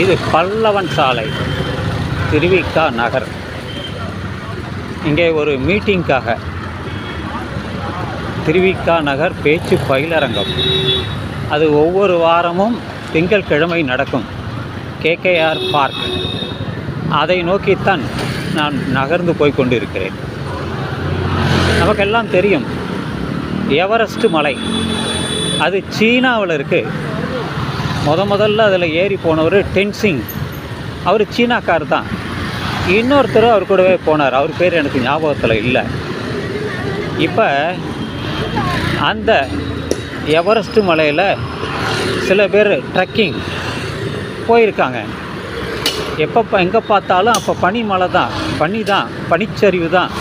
இது பல்லவன் சாலை, திருவிக நகர். இங்கே ஒரு மீட்டிங்காக திருவிக நகர் பேச்சு பயிலரங்கம், அது ஒவ்வொரு வாரமும் திங்கட்கிழமை நடக்கும். கேகேஆர் பார்க், அதை நோக்கித்தான் நான் நகர்ந்து போய் கொண்டிருக்கிறேன். நமக்கெல்லாம் தெரியும், எவரெஸ்ட் மலை அது சீனாவில் இருக்குது. முதல்ல அதில் ஏறி போனவர் டென்சிங், அவர் சீனாக்கார் தான். இன்னொருத்தரும் அவர் கூடவே போனார், அவர் பேர் எனக்கு ஞாபகத்தில் இல்லை. இப்போ அந்த எவரெஸ்ட் மலையில் சில பேர் ட்ரெக்கிங் போயிருக்காங்க. எங்கே பார்த்தாலும் அப்போ பனிமலை தான், பனிச்சரிவு தான்,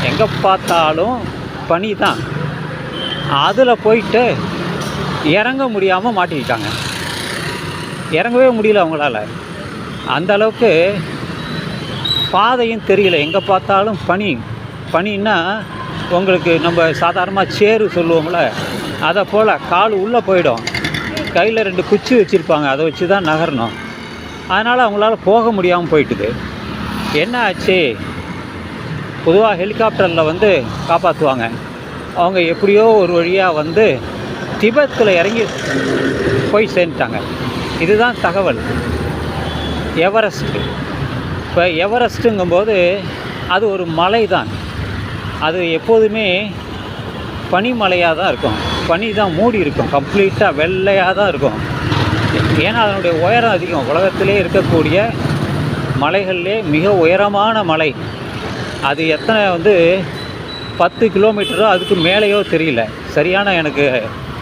எங்கே பார்த்தாலும் பனி தான். அதில் போயிட்டு இறங்க முடியாமல் மாட்டிக்கிட்டாங்க. இறங்கவே முடியல அவங்களால. அந்த அளவுக்கு பாதையும் தெரியல, எங்கே பார்த்தாலும் பனின்னா உங்களுக்கு நம்ம சாதாரணமாக சேரு சொல்லுவோம்ல, அதை போல் கால் உள்ளே போயிடும். கையில் 2 குச்சி வச்சுருப்பாங்க, அதை வச்சு தான் நகரணும். அதனால் அவங்களால போக முடியாமல் போயிட்டுது. என்ன ஆச்சு? பொதுவாக ஹெலிகாப்டரில் காப்பாற்றுவாங்க. அவங்க எப்படியோ ஒரு வழியாக திபெத்தில் இறங்கி போய் சேர்ந்துட்டாங்க. இதுதான் தகவல். எவரெஸ்ட்டு, இப்போ எவரெஸ்ட்டுங்கும்போது அது ஒரு மலை தான். அது எப்போதுமே பனிமலையாக தான் இருக்கும், பனி தான் மூடி இருக்கும், கம்ப்ளீட்டாக வெள்ளையாக தான் இருக்கும். ஏன்னா அதனுடைய உயரம் அதிகம். உலகத்திலே இருக்கக்கூடிய மலைகள்லே மிக உயரமான மலை. அது எத்தனை 10 கிலோமீட்டரோ அதுக்கு மேலேயோ தெரியல, சரியான எனக்கு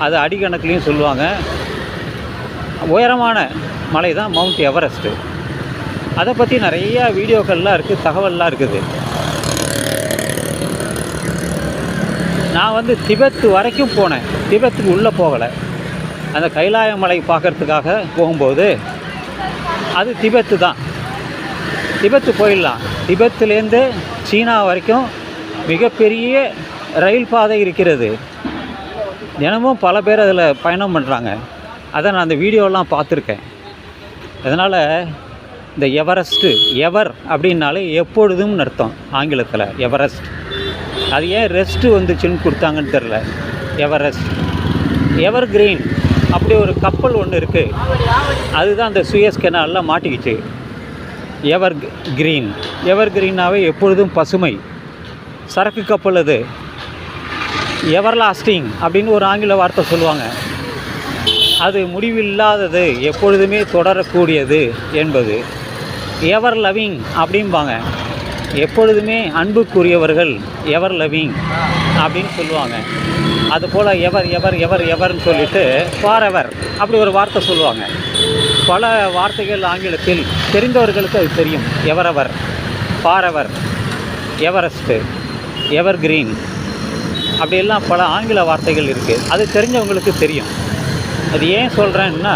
அது அடிக்கணக்குலேயும் சொல்லுவாங்க. உயரமான மலை தான் மவுண்ட் எவரெஸ்ட்டு. அதை பற்றி நிறையா வீடியோக்கள்லாம் இருக்குது, தகவல்லாம் இருக்குது. நான் திபெத் வரைக்கும் போனேன், திபெத்துக்கு உள்ளே போகலை. அந்த கைலாய மலை பார்க்குறதுக்காக போகும்போது அது திபெத்து தான். திபெத்து போயிடலாம். திபெத்துலேருந்து சீனா வரைக்கும் மிகப்பெரிய ரயில் பாதை இருக்கிறது. தினமும் பல பேர் அதில் பயணம் பண்ணுறாங்க. அதை நான் அந்த வீடியோலாம் பார்த்துருக்கேன். அதனால் இந்த எவரெஸ்ட்டு, எவர் அப்படின்னாலே எப்பொழுதும் அர்த்தம் ஆங்கிலத்தில். எவரெஸ்ட், அது ஏன் ரெஸ்ட்டு வந்துச்சுன்னு கொடுத்தாங்கன்னு தெரில. எவரெஸ்ட், எவர் கிரீன் அப்படி ஒரு கப்பல் ஒன்று இருக்குது, அதுதான் அந்த சுயஸ் கெனாலில் மாட்டிக்கிச்சு. எவர் கிரீன், எவர் கிரீனாவே எப்பொழுதும் பசுமை. சரக்கு கப்பல் அது. எவர் லாஸ்டிங் அப்படின்னு ஒரு ஆங்கில வார்த்தை சொல்லுவாங்க. அது முடிவில்லாதது, எப்பொழுதுமே தொடரக்கூடியது என்பது. எவர் லவ்விங் அப்படிம்பாங்க, எப்பொழுதுமே அன்புக்குரியவர்கள், எவர் லவ்விங் அப்படின்னு சொல்லுவாங்க. அதுபோல் எவர் எவர் எவர் எவர்னு சொல்லிட்டு ஃபார் எவர் அப்படி ஒரு வார்த்தை சொல்லுவாங்க. பல வார்த்தைகள் ஆங்கிலத்தில் தெரிந்தவர்களுக்கு அது தெரியும். எவரெவர், forever, Everest, evergreen அப்படியெல்லாம் பல ஆங்கில வார்த்தைகள் இருக்குது. அது தெரிஞ்சவங்களுக்கு தெரியும். அது ஏன் சொல்கிறேன்னா,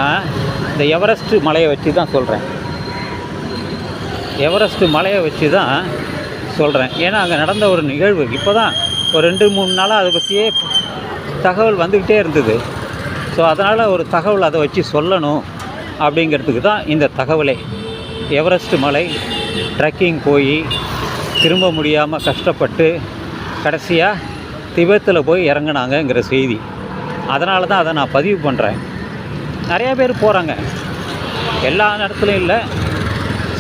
இந்த எவரெஸ்ட்டு மலையை வச்சு தான் சொல்கிறேன். எவரெஸ்ட்டு மலையை வச்சு தான் சொல்கிறேன். ஏன்னா அங்கே நடந்த ஒரு நிகழ்வு இப்போ தான் ஒரு 2-3 நாளாக அதை பற்றியே தகவல் வந்துக்கிட்டே இருந்தது. ஸோ அதனால் ஒரு தகவல் அதை வச்சு சொல்லணும் அப்படிங்கிறதுக்கு தான் இந்த தகவலே. எவரெஸ்ட் மலை ட்ரெக்கிங் போய் திரும்ப முடியாமல் கஷ்டப்பட்டு கடைசியாக திபெத்தில் போய் இறங்கினாங்கங்கிற செய்தி. அதனால தான் அதை நான் பதிவு பண்ணுறேன். நிறையா பேர் போகிறாங்க, எல்லா இடத்துலையும் இல்லை.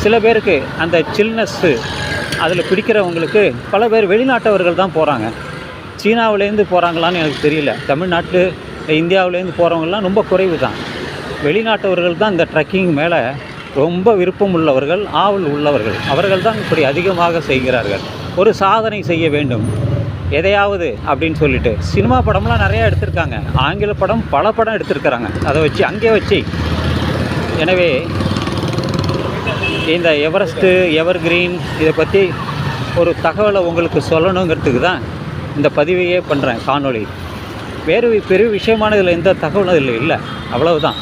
சில பேருக்கு அந்த சில்னஸ்ஸு அதில் பிடிக்கிறவங்களுக்கு பல பேர் வெளிநாட்டவர்கள் தான் போகிறாங்க. சீனாவிலேருந்து போகிறாங்களான்னு எனக்கு தெரியல. தமிழ்நாட்டு இந்தியாவிலேருந்து போகிறவங்கலாம் ரொம்ப குறைவு தான். வெளிநாட்டவர்கள் தான் இந்த ட்ரெக்கிங் மேலே ரொம்ப விருப்பம் உள்ளவர்கள், ஆவல் உள்ளவர்கள். அவர்கள் தான் இப்படி அதிகமாக செய்கிறார்கள். ஒரு சாதனை செய்ய வேண்டும் எதையாவது அப்படின்னு சொல்லிட்டு. சினிமா படம்லாம் நிறையா எடுத்திருக்காங்க, ஆங்கில படம் பல படம் எடுத்திருக்கிறாங்க, அதை வச்சு அங்கே வச்சு. எனவே இந்த எவரெஸ்ட்டு, எவர் கிரீன் இதை பற்றி ஒரு தகவலை உங்களுக்கு சொல்லணுங்கிறதுக்கு தான் இந்த பதிவையே பண்ணுறேன், காணொளி. வேறு பெரிய விஷயமான இதில் எந்த தகவலும் இதில் இல்லை, அவ்வளவுதான்.